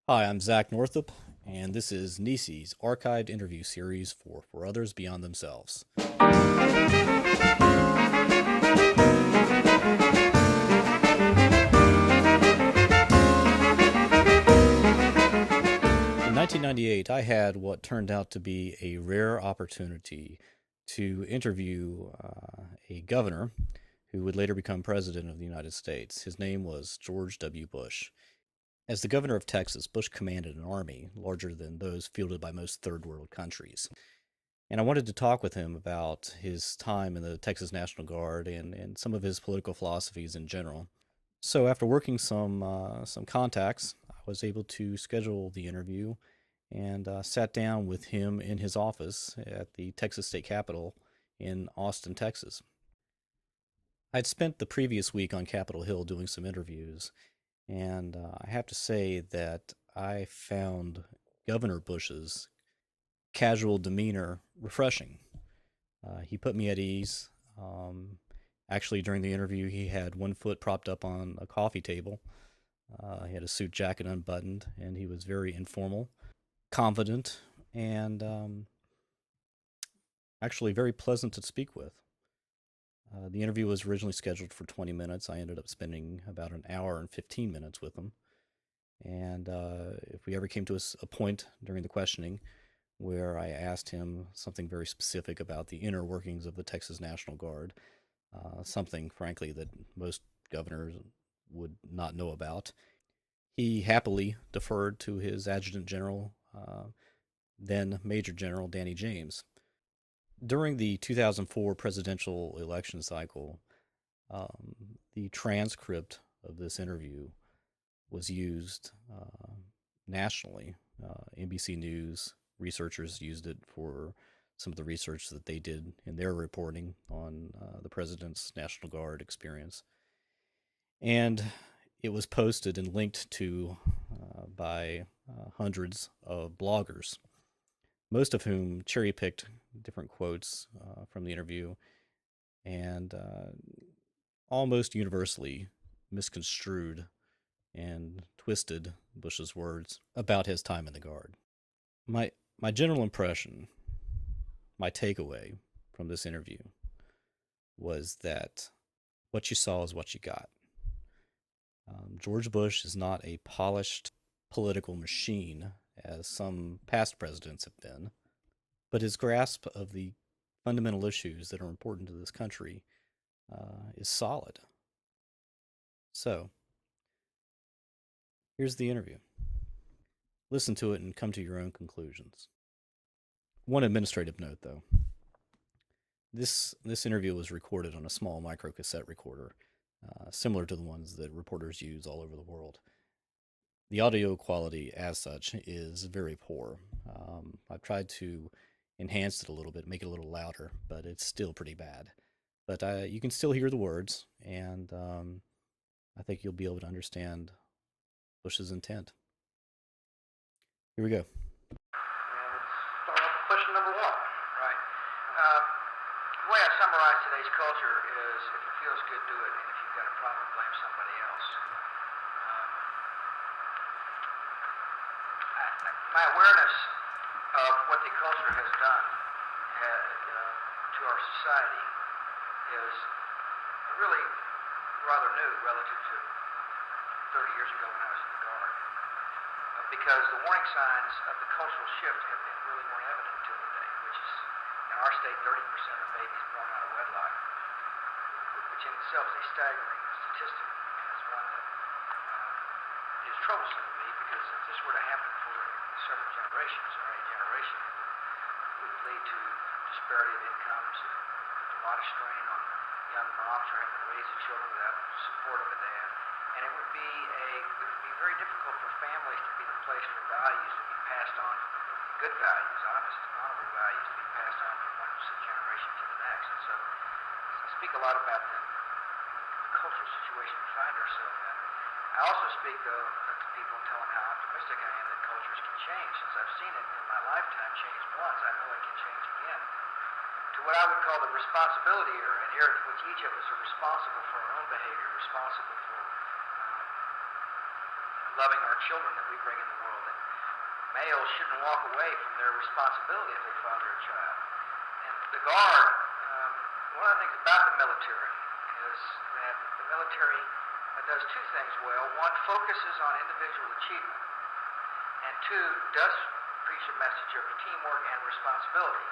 Hi, I'm Zach Northup, and this is Nisi's archived interview series for Others Beyond Themselves. In 1998, I had what turned out to be a rare opportunity to interview a governor who would later become president of the United States. His name was George W. Bush. As the governor of Texas, Bush commanded an army larger than those fielded by most third world countries. And I wanted to talk with him about his time in the Texas National Guard and some of his political philosophies in general. So after working some contacts, I was able to schedule the interview and sat down with him in his office at the Texas State Capitol in Austin, Texas. I'd spent the previous week on Capitol Hill doing some interviews, and I have to say that I found Governor Bush's casual demeanor refreshing. He put me at ease. Actually, during the interview, he had one foot propped up on a coffee table. He had a suit jacket unbuttoned, and he was very informal, confident, and actually very pleasant to speak with. The interview was originally scheduled for 20 minutes. I ended up spending about an hour and 15 minutes with him. And if we ever came to a point during the questioning where I asked him something very specific about the inner workings of the Texas National Guard, something, frankly, that most governors would not know about, he happily deferred to his adjutant general, then Major General Danny James. During the 2004 presidential election cycle, the transcript of this interview was used nationally. NBC News researchers used it for some of the research that they did in their reporting on the president's National Guard experience. And it was posted and linked to by hundreds of bloggers, most of whom cherry picked different quotes from the interview and almost universally misconstrued and twisted Bush's words about his time in the Guard. My general impression, my takeaway from this interview was that what you saw is what you got. George Bush is not a polished political machine, as some past presidents have been, but his grasp of the fundamental issues that are important to this country is solid. So, here's the interview. Listen to it and come to your own conclusions. One administrative note, though. This interview was recorded on a small microcassette recorder, similar to the ones that reporters use all over the world. The audio quality, as such, is very poor. I've tried to enhance it a little bit, make it a little louder, but it's still pretty bad. But you can still hear the words, and I think you'll be able to understand Bush's intent. Here we go. Start off with question number one. Right. The way I summarize today's culture is if it feels good, do it. And if you've got a problem, blame somebody else. My awareness of what the culture has done to our society is really rather new relative to 30 years ago when I was in the Guard. Because the warning signs of the cultural shift have been really more evident until today, which is, in our state, 30% of babies born out of wedlock, which in itself is a staggering statistic, and it's one that is troublesome to me, because if this were to happen for several generations, or a generation, it would lead to disparity of incomes, a lot of strain on young moms trying to raise the children without support of a dad. And it would be very difficult for families to be the place for values to be passed on, good values, honest, honorable values to be passed on from one generation to the next. And so I speak a lot about the cultural situation we find ourselves in. I also speak, though, to people and tell them how optimistic I am that cultures can change. Since I've seen it in my lifetime change once, I know it can change again to what I would call the responsibility era, an era in which each of us are responsible for our own behavior, responsible for loving our children that we bring in the world, males shouldn't walk away from their responsibility if they father a child. And the Guard, one of the things about the military is that the military does two things well. One, focuses on individual achievement, and two, does preach a message of teamwork and responsibility.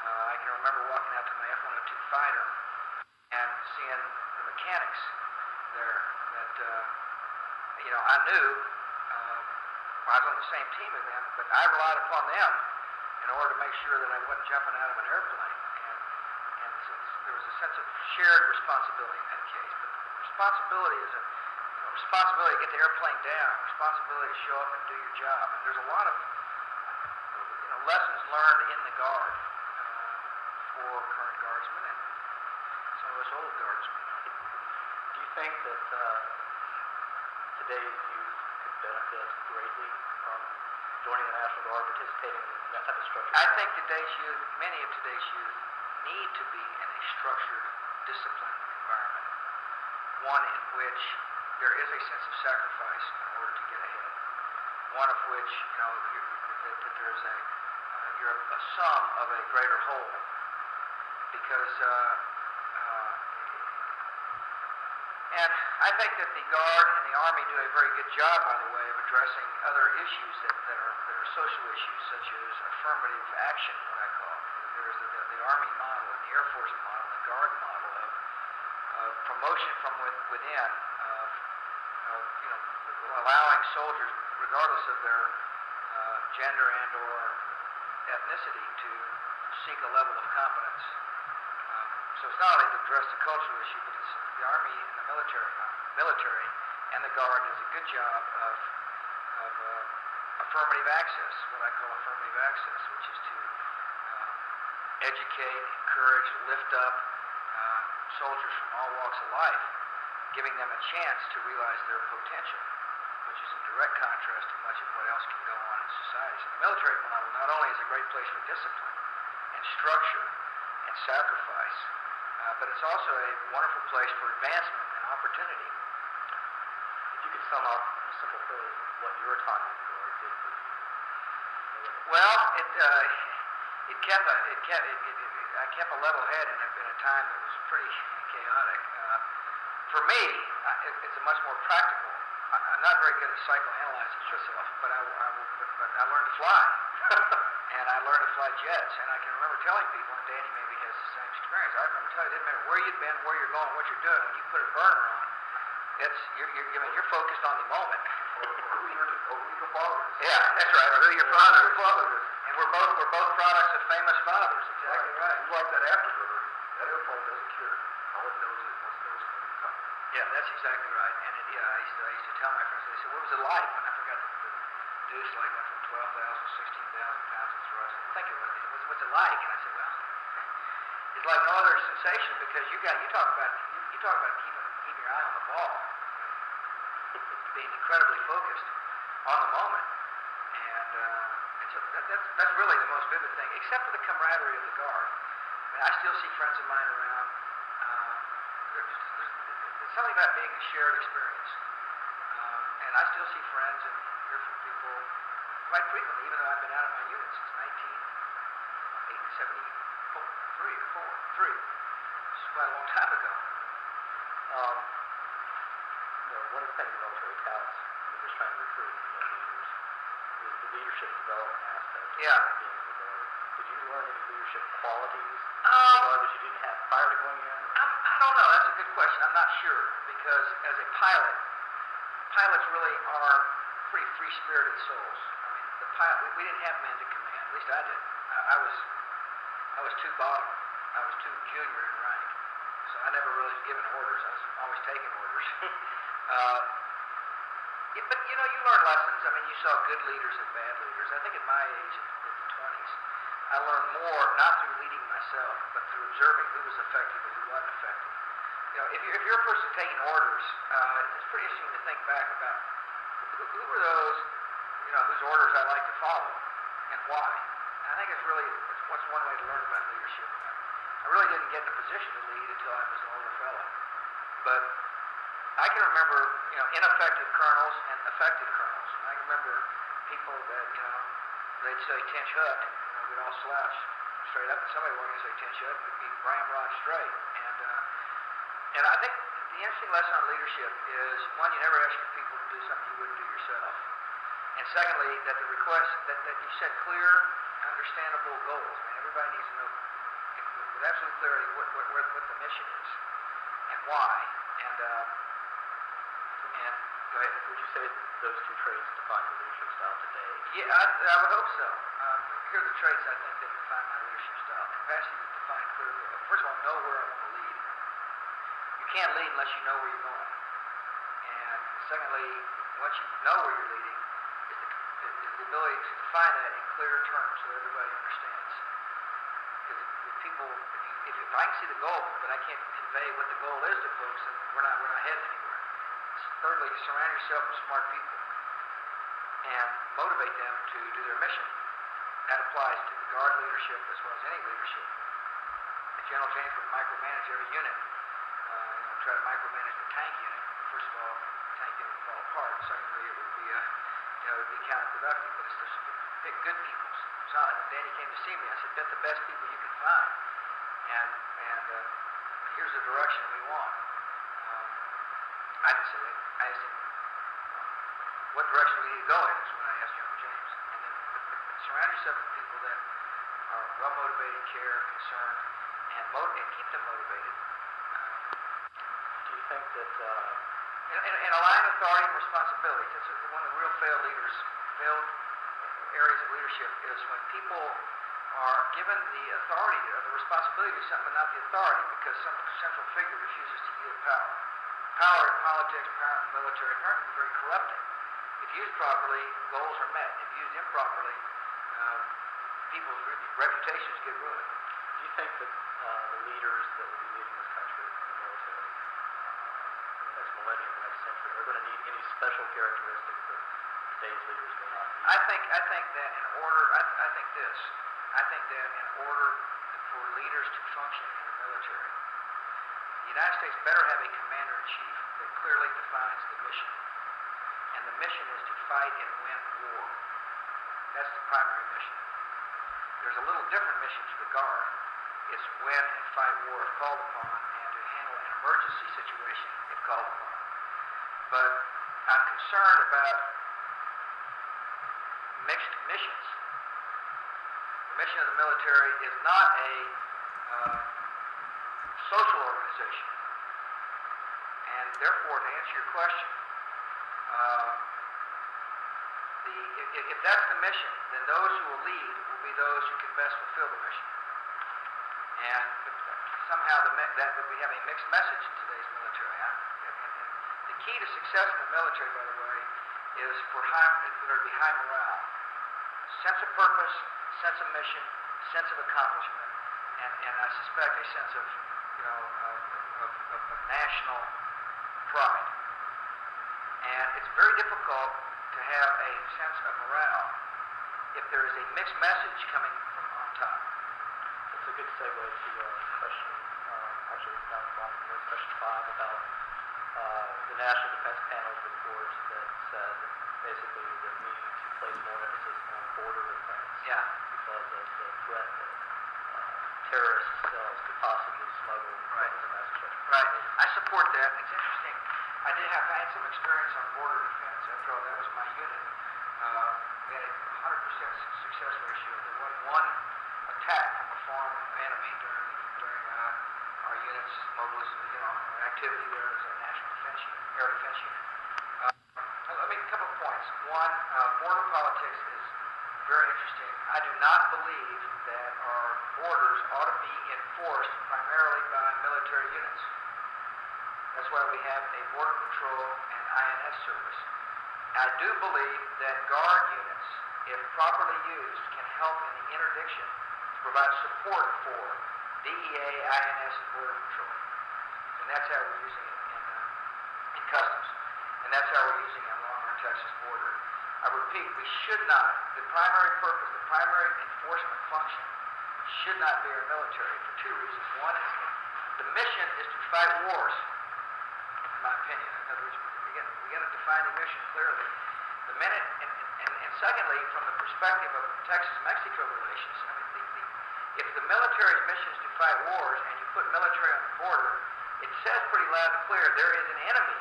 I can remember walking out to my F-102 fighter and seeing the mechanics there that, I knew I was on the same team as them, but I relied upon them in order to make sure that I wasn't jumping out of an airplane. And so there was a sense of shared responsibility in that case. But responsibility is responsibility to get the airplane down, responsibility to show up and do your job. And there's a lot of lessons learned in the Guard for current Guardsmen and some of us old Guardsmen. Do you think that today's youth could benefit greatly from joining the National Guard, participating in that type of structure? I think many of today's youth need to be in a structured, disciplined environment. One in which there is a sense of sacrifice in order to get ahead. One of which, that there's you're a sum of a greater whole. Because, and I think that the Guard and the Army do a very good job, by the way, of addressing other issues that are social issues, such as affirmative action, what I call. There's the Army model and the Air Force model and the Guard model of promotion from within, of allowing soldiers, regardless of their gender and or ethnicity, to seek a level of competence. So it's not only to address the cultural issue, but it's the Army and the military and the Guard does a good job of affirmative access, what I call affirmative access, which is to educate, encourage, lift up soldiers from all walks of life, giving them a chance to realize their potential, which is in direct contrast to much of what else can go on in society. So the military model not only is a great place for discipline and structure and sacrifice, but it's also a wonderful place for advancement and opportunity. If you could sum up in a simple phrase what your time in the Guard did for you. Well, I kept a level head in a time that was pretty chaotic. For me, it's a much more practical. I'm not very good at psychoanalyzing myself, but I learned to fly, and I learned to fly jets. And I can remember telling people, and Danny maybe has the same experience. I remember telling you, it didn't matter where you've been, where you're going, what you're doing. When you put a burner on, you're focused on the moment. Or who your father is. Yeah, that's right. Or who your father is. And we're both products of famous fathers. Exactly right. You like that afterburner. That airplane doesn't care. All it knows is once it knows it's going to come. Yeah, that's exactly right. And I used to tell my friends, they said, what was it like? When I forgot the Deuce like went from 12,000 16,000 pounds of thrust. I think it was. What's it like? And I said, well, it's like no other sensation because you talk about keeping your eye on the ball, being incredibly focused on the moment, and so that's really the most vivid thing, except for the camaraderie of the Guard. I mean, I still see friends of mine around. There's something about being a shared experience, and I still see friends and hear from people quite frequently, even though I've been out of my unit since 1973 or 4. This is quite a long time ago. One of the things the military touts when they're just trying to recruit leaders is the leadership development aspect of Yeah. being in the Guard. Did you learn any leadership qualities that you didn't have prior to going in? I don't know. That's a good question. I'm not sure because as a pilot, pilots really are pretty free-spirited souls. I mean, the pilot we didn't have men to command. At least I didn't. I was too bottom. I was too junior in rank, so I never really was given orders. I was always taking orders. But you learn lessons. I mean, you saw good leaders and bad leaders. I think at my age, in the 20s, I learned more not through leading myself, but through observing who was effective and who wasn't effective. If you're a person taking orders, it's pretty interesting to think back about who were those, whose orders I like to follow and why. And I think it's one way to learn about leadership. I really didn't get in a position to lead until I was an older fellow, but I can remember, ineffective colonels and effective colonels. And I remember people that, they'd say ten shut, and we'd all slouch straight up, and somebody wasn't going to say ten shut, and we'd be ramrod straight. And I think the interesting lesson on leadership is, one, you never ask your people to do something you wouldn't do yourself. And secondly, that the request, that you set clear, understandable goals. I mean, everybody needs to know with absolute clarity what the mission is and why. And go ahead. Would you say those two traits define your leadership style today? Yeah, I would hope so. Here are the traits I think that define my leadership style. Capacity to define clearly. First of all, know where I want to lead. You can't lead unless you know where you're going. And secondly, once you know where you're leading, is the ability to define that in clear terms so everybody understands. Because if people, if I can see the goal, but I can't convey what the goal is to folks, then we're not heading anywhere. Thirdly, surround yourself with smart people and motivate them to do their mission. That applies to the Guard leadership as well as any leadership. General James would micromanage every unit. Try to micromanage the tank unit. First of all, the tank unit would fall apart. Secondly, it would be counterproductive. But it's just pick good people. So when Danny came to see me, I said, "Bet the best people you can find, and here's the direction we want." I didn't say that. I asked him, "What direction we need to go in?" Is when I asked General James. And then surround yourself with people that are well motivated, care, concerned, and keep them motivated. Do you think that and align authority and responsibility? That's one of the real failed areas of leadership is when people are given the authority or the responsibility to do something, but not the authority, because some central figure refuses to yield power. Power in politics, power in the military, power can be very corrupting. If used properly, goals are met. If used improperly, people's reputations get ruined. Do you think that the leaders that will be leading this country in the military in the next millennium, the next century, are going to need any special characteristics that today's leaders may not need? I think that in order, I think this. I think that in order for leaders to function in the military, the United States better have a commander-in-chief that clearly defines the mission. And the mission is to fight and win war. That's the primary mission. There's a little different mission for the Guard. It's win and fight war if called upon, and to handle an emergency situation if called upon. But I'm concerned about mixed missions. The mission of the military is not a social organization. And therefore, to answer your question, if that's the mission, then those who will lead will be those who can best fulfill the mission. And somehow we have a mixed message in today's military. The key to success in the military, by the way, is for there to be high morale, sense of purpose, sense of mission, sense of accomplishment, and I suspect a sense of national pride. And it's very difficult to have a sense of morale if there is a mixed message coming from on top. That's a good segue to question, actually it's not long ago, question 5 about the National Defense Panel's report that said basically the need to place more emphasis on border defense because of the threat that terrorist cells could possibly smuggle weapons of mass destruction. Right. I support that. It's interesting. I had some experience on border defense. After all, that was my unit. We had a 100% success ratio. There wasn't one attack from a foreign enemy during our unit's activity there as a national defense unit, air defense unit. Let me make a couple of points. One, border politics is very interesting. I do not believe that our borders ought to be enforced primarily by military units. That's why we have a Border Patrol and INS service. I do believe that Guard units, if properly used, can help in the interdiction to provide support for DEA, INS, and Border Patrol. And that's how we're using it in Customs. And that's how we're using it along our Texas border. I repeat, we should not, the primary purpose, the primary enforcement function should not be our military for two reasons. One is the mission is to fight wars, in my opinion. In other words, again, we got to define the mission clearly. The minute, and secondly, from the perspective of Texas-Mexico relations, I mean, if the military's mission is to fight wars and you put military on the border, it says pretty loud and clear there is an enemy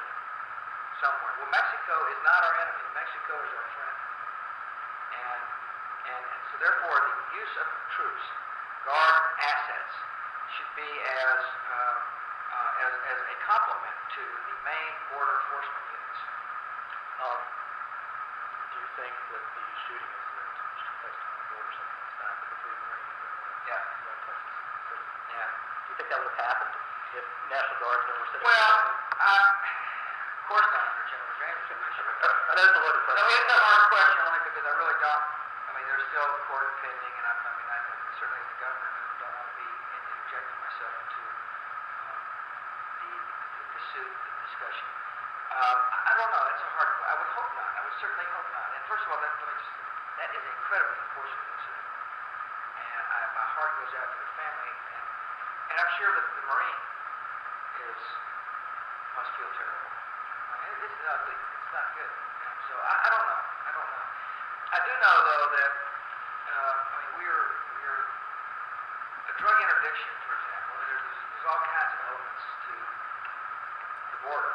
somewhere. Well, Mexico is not our enemy. Mexico is our friend. And so therefore the use of troops, guard assets, should be as a complement to the main border enforcement units. Do you think that the shooting incident which took place on the border some months back with the three Marines in Yeah. Texas City, Yeah. do you think that would have happened if National Guardsmen were sitting Well, there? of course not under General James' commission. I know it's a loaded No, question. it's a hard question only because I really don't. I mean, there's still court pending, and I certainly as the governor don't want to be interjecting myself into the suit, the discussion. I don't know. That's a hard. I would hope not. I would certainly hope not. And first of all, that is an incredibly unfortunate incident, and my heart goes out to the family, and I'm sure that the Marine must feel terrible. I mean, this is ugly. It's not good. And so I don't know. I don't know. I do know though that I mean we're a drug interdiction, for example. There's all kinds of elements to the border,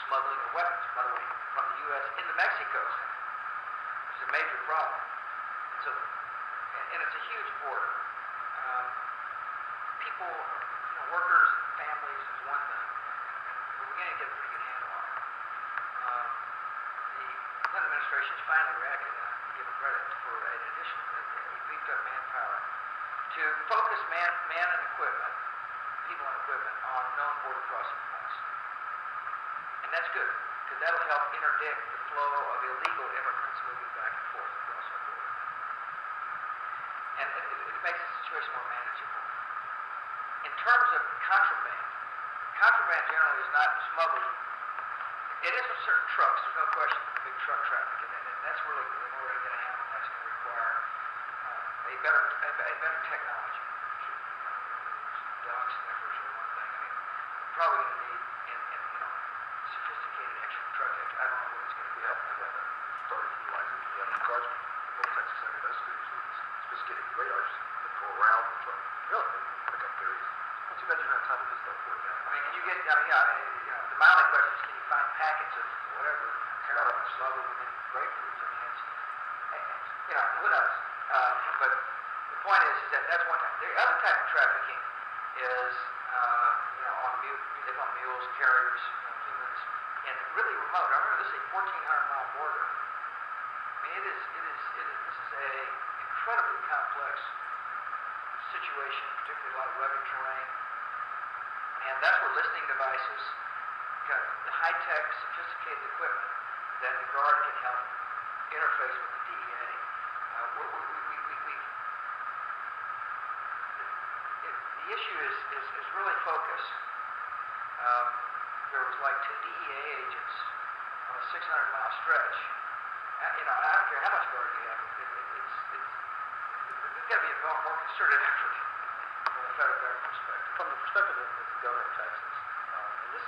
smuggling of weapons, by the way, from the U.S. into Mexico, which is a major problem. And so, and it's a huge border. People, workers and families is one thing. We're beginning to get a pretty good handle on it. The Clinton administration has finally reacted, and I give them credit for an addition. We beefed up manpower to focus man and equipment, people and equipment, on known border crossing points. And that's good, because that'll help interdict the flow of illegal immigrants moving back and forth across our border. And it makes the situation more manageable. In terms of contraband generally is not smuggled. It is with certain trucks, there's no question, the big truck traffic, and that's really, in order to get a handle, that's going to require a better technology. Dog sniffers are one thing. I mean, we're probably going to need, sophisticated extra truck. I don't know what it's going to be. Started utilizing the guardsmen. Well, Texas Center does use these sophisticated radars that go around the truck. Really? And pick up areas. Not too bad you don't have time to do stuff for it now. I mean, can you get, the mildly question is, can you find packets of whatever, heroin smuggled within grapefruits? I mean, who knows? But the point is that that's one type. The other type of trafficking is, on mules, carriers, humans, and really remote. I remember this is a 1,400-mile border. I mean, this is a incredibly complex situation, particularly a lot of rugged terrain. And that's where listening devices, kind of the high-tech, sophisticated equipment that the Guard can help interface with the DEA. The issue is really focused. There was like 2 DEA agents on a 600-mile stretch. I don't care how much Guard you have. It's got to be a more concerted effort from the federal government perspective. From the perspective of the governor of Texas, and this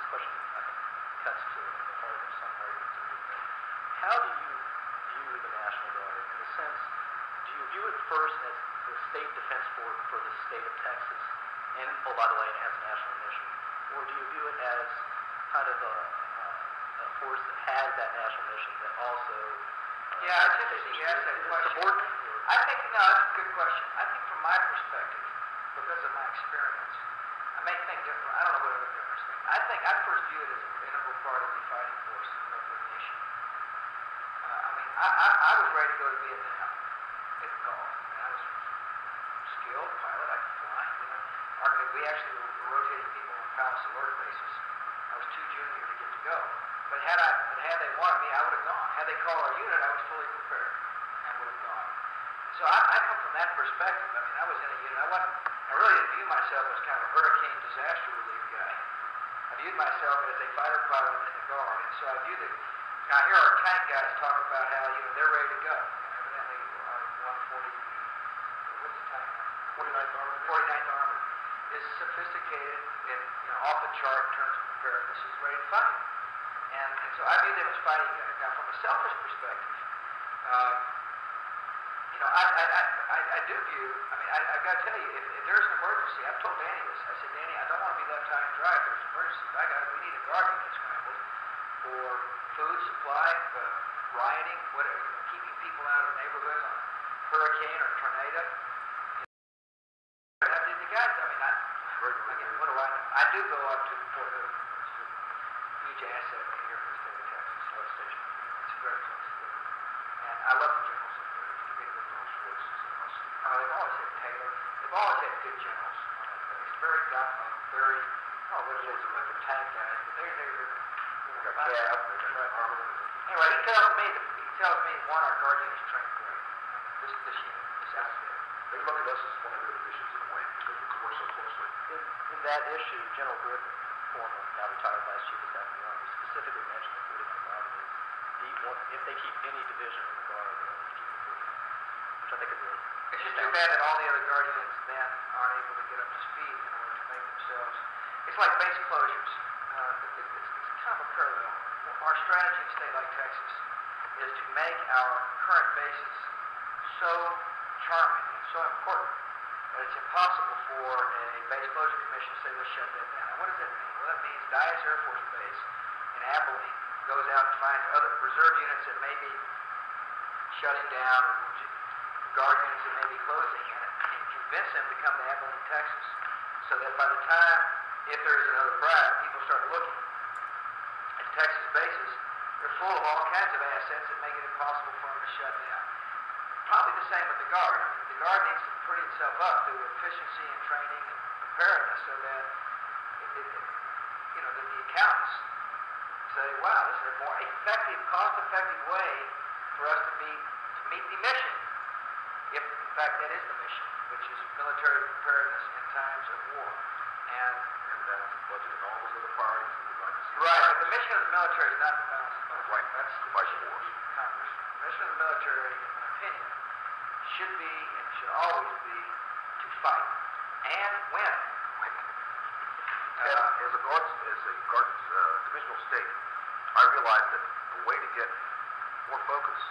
question I think cuts to the heart of some arguments that we've made. How do you view the National Guard in the sense, do you view it first as the state defense for the state of Texas, and by the way, it has a national mission, or do you view it as kind of a force that has that national mission that also Yeah, it's interesting you asked that question. Subordinate? I think, no, that's a good question. I think from my perspective, because of my experience, I may think different. I don't know what other governors think. I first view it as an integral part of the fighting force of the nation. I was ready to go to Vietnam at the call. And I was skilled pilot. I could fly. We actually were rotating people on Palace Alert basis. I was too junior to get to go. But had they wanted me, I would have gone. Had they called our unit, I was fully prepared and would have gone. So I come from that perspective. I mean, I was in a unit. I really didn't view myself as kind of a hurricane disaster relief guy. I viewed myself as a fighter pilot in the Guard. And so I view I hear our tank guys talk about how, they're ready to go. Evidently, our 140, what's the tank number? 49th Armored. 49th Armored is sophisticated and, off the chart in terms of preparedness, is ready to fight. And so I view them as fighting guys. Now, from a selfish perspective, I do view, I've got to tell you, if there's an emergency, I've told Danny this. I said, Danny, I don't want to be left high and dry if there's an emergency. We need a guard unit scrambled for food supply, rioting, whatever, keeping people out of neighborhoods on a hurricane or tornado. The guys, again, what do I know? I do go up to Fort Hood. It's a huge asset here for the state of Texas. North Station. It's very close. And I love the generals up there. It's the big general Schwartz. They've always had Taylor. They've always had good generals on that base. Very dominant, very, what is it, like the tank guys. But they're got Cab, they got Harmon. Anyway, he tells me one, our guard unit is trained great. This unit, this outfit. They look at us as one of their divisions in a way because we work so closely. In that issue, General Griffin, former, now retired Vice Chief of Staff of the Army, specifically mentioned the food in the Guard is if they keep any division in the Guard, they only keep the food, which I think is really. It's just too bad that all the other guard units then aren't able to get up to speed in order to make themselves. It's like base closures. It's kind of a parallel. Our strategy in a state like Texas is to make our current bases so charming and so important that it's impossible for a base closure commission to say, let's shut that down. What does that mean? Well, that means Dias Air Force Base in Abilene goes out and finds other reserve units that may be shutting down, or guard units that may be closing, and convince them to come to Abilene, Texas, so that by the time, if there is another bribe, people start looking at Texas bases. They're full of all kinds of assets that make it impossible for them to shut down. Probably the same with the Guard. The Guard needs to pretty itself up through efficiency and training and preparedness so that that the accountants say, wow, this is a more effective, cost-effective way for us to meet the mission. If, in fact, that is the mission, which is military preparedness in times of war. And that's budget and all those other priorities that we'd like to see. Right, but the mission of the military is not to balance the budget. Right, That's the vice mission versa. of Congress. The mission of the military, in my opinion, should be and should always be to fight and win. As a guards divisional state, I realize that the way to get more focus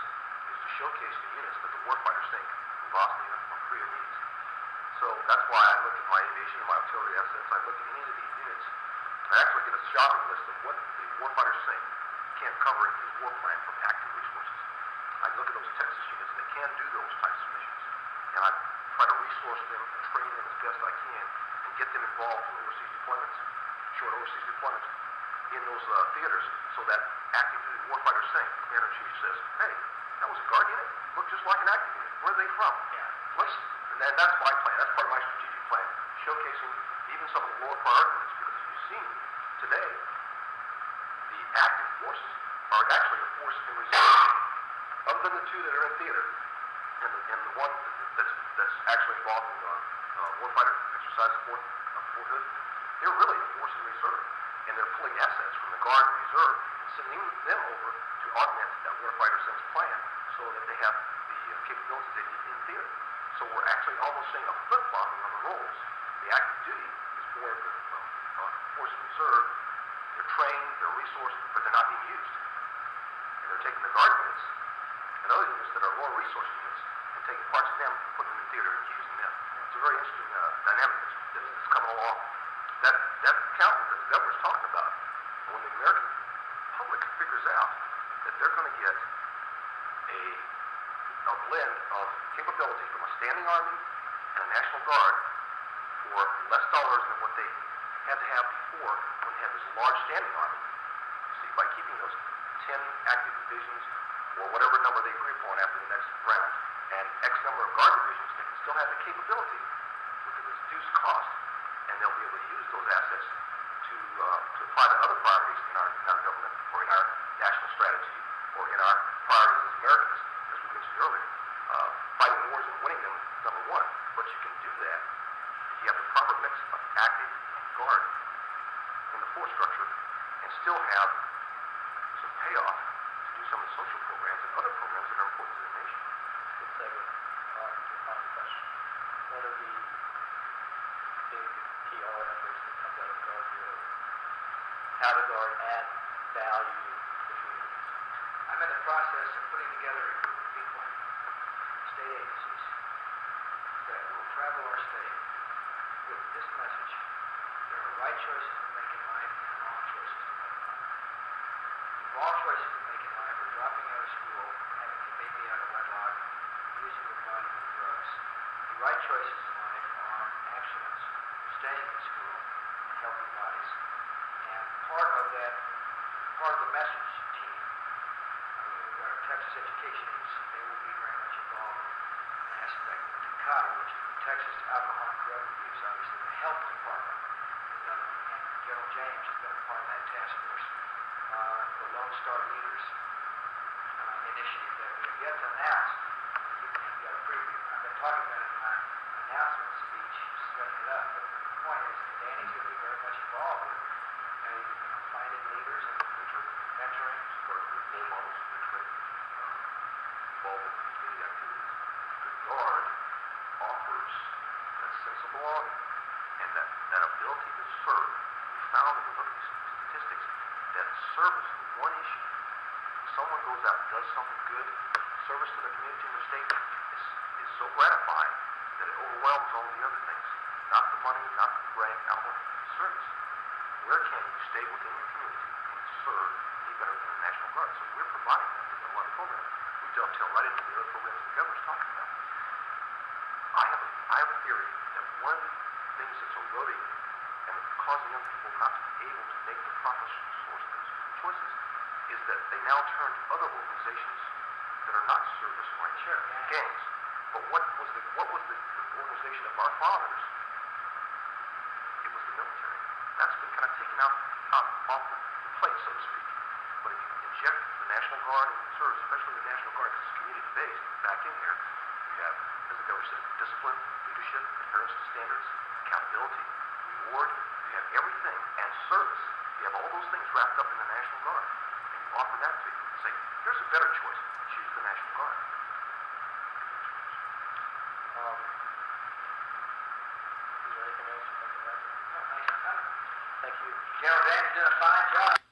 is to showcase the units that the warfighters think Bosnia or Korea needs. So that's why I look at my aviation and my artillery assets. I look at any of these units. I actually get a shopping list of what the warfighters think can't cover in his war plan from active resources. I look at those Texas units that can do those types of missions, and I try to resource them and train them as best I can and get them involved in overseas deployments, short overseas deployments in those theaters, so that active duty warfighters think, Commander-in-Chief says, hey, that was a guard unit? Looked just like an active unit. Where are they from? Yeah. And that's my plan. That's part of my strategic plan, showcasing even some of the lower priority units, because as you've seen today, the active forces are actually a force in reserve. Other than the two that are in theater, and the one that's actually involved in warfighter exercise at Fort Hood, they're really a force in reserve, and they're pulling assets from the Guard and Reserve and sending them over to augment that warfighter sense plan so that they have the capabilities they need in theater. So we're actually almost seeing a flip-flopping on the roles. The active duty is more of the force in reserve. They're trained, they're resourced, but they're not being used. And they're taking the Guard units and other units that are lower resource units and taking parts of them and putting them in theater and using them. It's a very interesting dynamic that's coming along. That accountant that the governor's talking about, when the American public figures out that they're going to get a blend of capability from a standing army and a National Guard for less dollars than what they had to have before when they had this large standing army. See, by keeping those 10 active divisions or whatever number they agree upon after the next round and X number of Guard divisions, they can still have the capability with the reduced cost, and they'll be able to use those assets to apply to other priorities in our government or in our national strategy or in our priorities as Americans, as we mentioned earlier. Fighting wars and winning them is number one, but you can do that if you have the proper mix of active and Guard in the force structure and still have some payoff to do some of the social programs and other programs that are important to the nation. Good segue on your final question. What are the big PR efforts that comes out of the Guard Bureau? How does Guard add value to the communities? I'm in the process of putting together a group of people right choices to make in life and wrong choices to make in life. The wrong choices to make in life are dropping out of school, having a baby out of wedlock, using your body for drugs. The right choices in life are abstinence, staying in school, healthy bodies. And part of the message team, our Texas Education Agency, they will be very much involved in an aspect of TACADA, which is the Texas Alcohol and Drug Abuse, obviously the health department has done, and General James has been a part of that task force, the Lone Star Leaders initiative that we have yet to announce. You've got a preview. I've been talking about it in my announcement speech, setting it up, but the point is that Danny's going to be very much involved with finding leaders and mentoring. Sort of role models that involved in community activities. The Guard offers that sense of belonging and that ability to serve. We found when we look at these statistics that service, the one issue, when someone goes out and does something good, service to the community and the state is so gratifying that it overwhelms all the other things. Not the money, not the rank, not the service. Where can you stay within your community and serve any better than the National Guard? So we're providing that with a lot of programs. We dovetail right into the other programs the governor's talking about. I have a theory that one of the things that's eroding and causing young people not to be able to make the proper choices is that they now turn to other organizations that are not service-oriented. Sure. Gangs. But what was the organization of our fathers? It was the military. That's been kind of taken out off the plate, so to speak. But if you inject the National Guard and the service, especially the National Guard, because it's community-based, back in there, you have, as the governor said, discipline, leadership, adherence to standards, accountability, reward. You have everything, and service. You have all those things wrapped up in the National Guard. And you offer that to you. Say, here's a better choice. Choose the National Guard. Is there anything else you'd like to add? Oh, nice. Thank you. General James did a fine job.